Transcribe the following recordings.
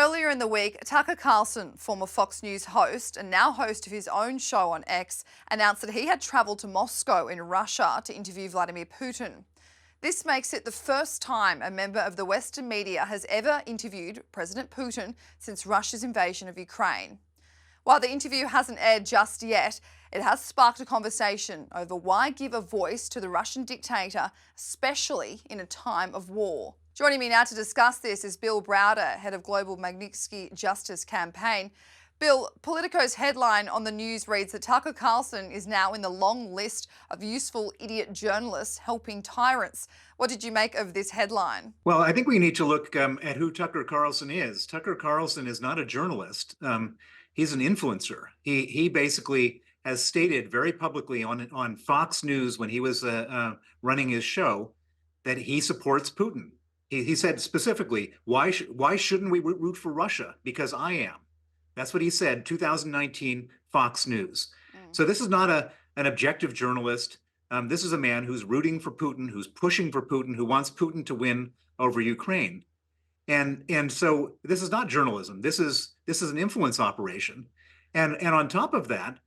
Earlier in the week, Tucker Carlson, former Fox News host and now host of his own show on X, announced that he had travelled to Moscow in Russia to interview Vladimir Putin. This makes it the first time a member of the Western media has ever interviewed President Putin since Russia's invasion of Ukraine. While the interview hasn't aired just yet, it has sparked a conversation over why give a voice to the Russian dictator, especially in a time of war. Joining me now to discuss this is Bill Browder, head of Global Magnitsky Justice Campaign. Bill, Politico's headline on the news reads that Tucker Carlson is now in the long list of useful idiot journalists helping tyrants. What did you make of this headline? Well, I think we need to look at who Tucker Carlson is. Tucker Carlson is not a journalist. He's an influencer. He basically has stated very publicly on Fox News when he was running his show that he supports Putin. He said specifically, why shouldn't we root for Russia? Because I am. That's what he said, 2019 Fox News. So this is not an objective journalist. This is a man who's rooting for Putin, who's pushing for Putin, who wants Putin to win over Ukraine. And so this is not journalism. This is an influence operation. And on top of that,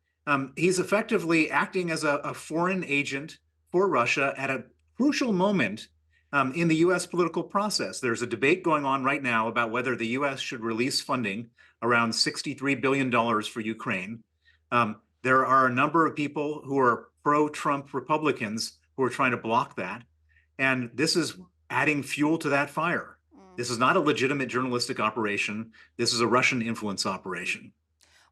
he's effectively acting as a foreign agent for Russia at a crucial moment in the U.S. political process. There's a debate going on right now about whether the U.S. should release funding around $63 billion for Ukraine. There are a number of people who are pro-Trump Republicans who are trying to block that. And this is adding fuel to that fire. This is not a legitimate journalistic operation. This is a Russian influence operation.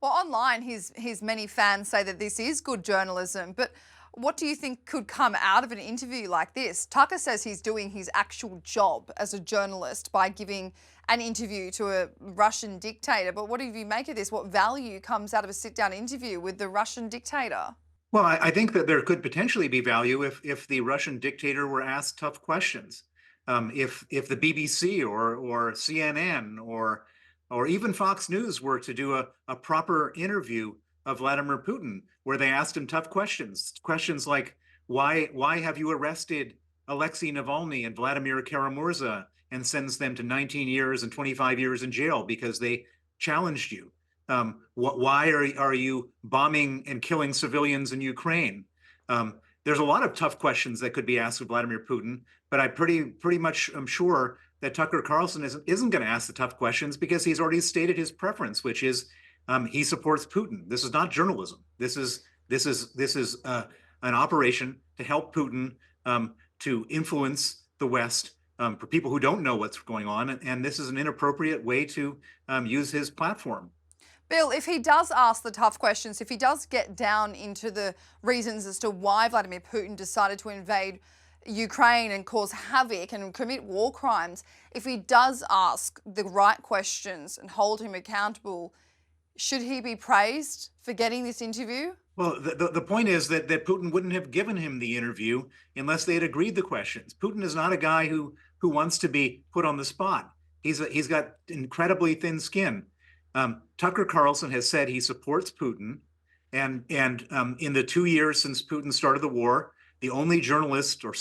Well, online, his many fans say that this is good journalism, but what do you think could come out of an interview like this? Tucker says he's doing his actual job as a journalist by giving an interview to a Russian dictator. But what do you make of this? What value comes out of a sit-down interview with the Russian dictator? Well, I think that there could potentially be value if the Russian dictator were asked tough questions. If the BBC or CNN or even Fox News were to do a proper interview of Vladimir Putin, where they asked him tough questions like, why have you arrested Alexei Navalny and Vladimir Karamurza and sentenced them to 19 years and 25 years in jail because they challenged you? Why are you bombing and killing civilians in Ukraine? There's a lot of tough questions that could be asked of Vladimir Putin, but I pretty much am sure that Tucker Carlson isn't going to ask the tough questions because he's already stated his preference, which is he supports Putin. This is not journalism. This is an operation to help Putin to influence the West for people who don't know what's going on, and this is an inappropriate way to use his platform. Bill, if he does ask the tough questions, if he does get down into the reasons as to why Vladimir Putin decided to invade Ukraine and cause havoc and commit war crimes, if he does ask the right questions and hold him accountable, should he be praised for getting this interview? Well, the point is that Putin wouldn't have given him the interview unless they had agreed the questions. Putin is not a guy who wants to be put on the spot. He's got incredibly thin skin. Tucker Carlson has said he supports Putin, and in the 2 years since Putin started the war, the only journalist, or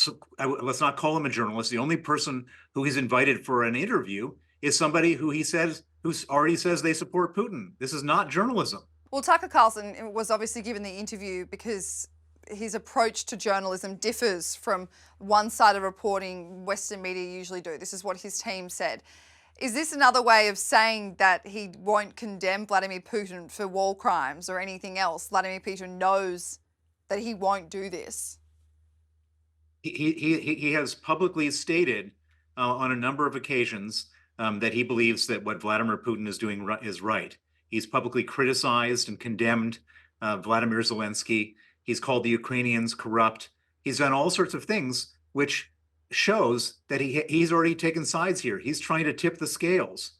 let's not call him a journalist, the only person who he's invited for an interview is somebody who already says they support Putin. This is not journalism. Well, Tucker Carlson was obviously given the interview because his approach to journalism differs from one side of reporting Western media usually do. This is what his team said. Is this another way of saying that he won't condemn Vladimir Putin for war crimes or anything else? Vladimir Putin knows that he won't do this. He has publicly stated on a number of occasions that he believes that what Vladimir Putin is doing is right. He's publicly criticized and condemned Vladimir Zelensky. He's called the Ukrainians corrupt. He's done all sorts of things, which shows that he's already taken sides here. He's trying to tip the scales.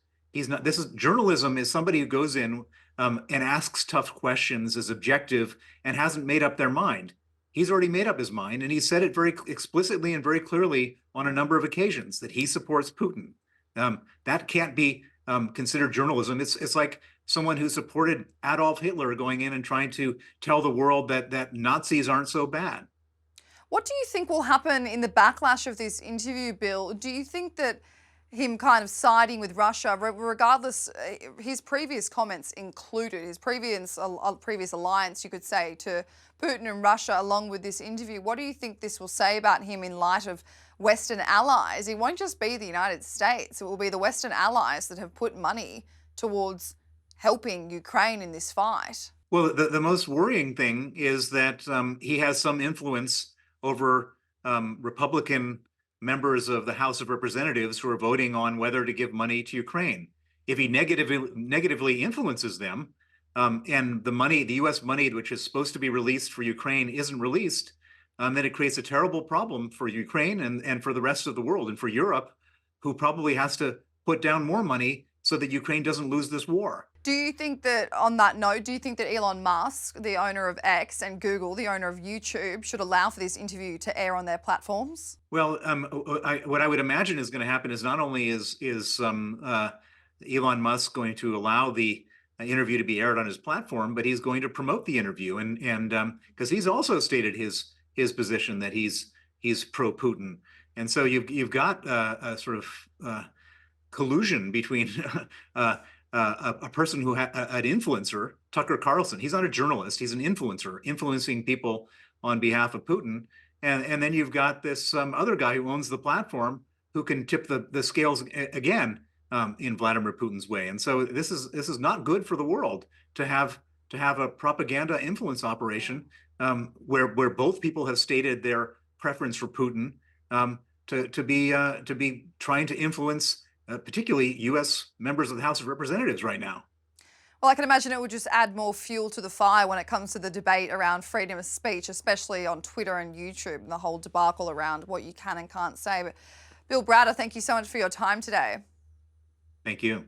Journalism is somebody who goes in and asks tough questions, is objective, and hasn't made up their mind. He's already made up his mind, and he said it very explicitly and very clearly on a number of occasions that he supports Putin. That can't be considered journalism. It's like someone who supported Adolf Hitler going in and trying to tell the world that Nazis aren't so bad. What do you think will happen in the backlash of this interview, Bill? Do you think that him kind of siding with Russia, regardless, his previous comments included his previous alliance, you could say, to Putin and Russia, along with this interview. What do you think this will say about him in light of Western allies? It won't just be the United States. It will be the Western allies that have put money towards helping Ukraine in this fight. Well, the most worrying thing is that he has some influence over Republican members of the House of Representatives who are voting on whether to give money to Ukraine. If he negatively influences them, and the U.S. money, which is supposed to be released for Ukraine, isn't released, then it creates a terrible problem for Ukraine and for the rest of the world and for Europe, who probably has to put down more money so that Ukraine doesn't lose this war. Do you think that, on that note, do you think that Elon Musk, the owner of X, and Google, the owner of YouTube, should allow for this interview to air on their platforms? Well, what I would imagine is going to happen is not only is Elon Musk going to allow the interview to be aired on his platform, but he's going to promote the interview, and because he's also stated his position that he's pro Putin, and so you've got a sort of collusion between a person who an influencer, Tucker Carlson. He's not a journalist; he's an influencer, influencing people on behalf of Putin. And then you've got this other guy who owns the platform who can tip the scales again in Vladimir Putin's way. And so this is not good for the world to have a propaganda influence operation where both people have stated their preference for Putin, to be trying to influence particularly U.S. members of the House of Representatives right now. Well, I can imagine it would just add more fuel to the fire when it comes to the debate around freedom of speech, especially on Twitter and YouTube, and the whole debacle around what you can and can't say. But Bill Browder, thank you so much for your time today. Thank you.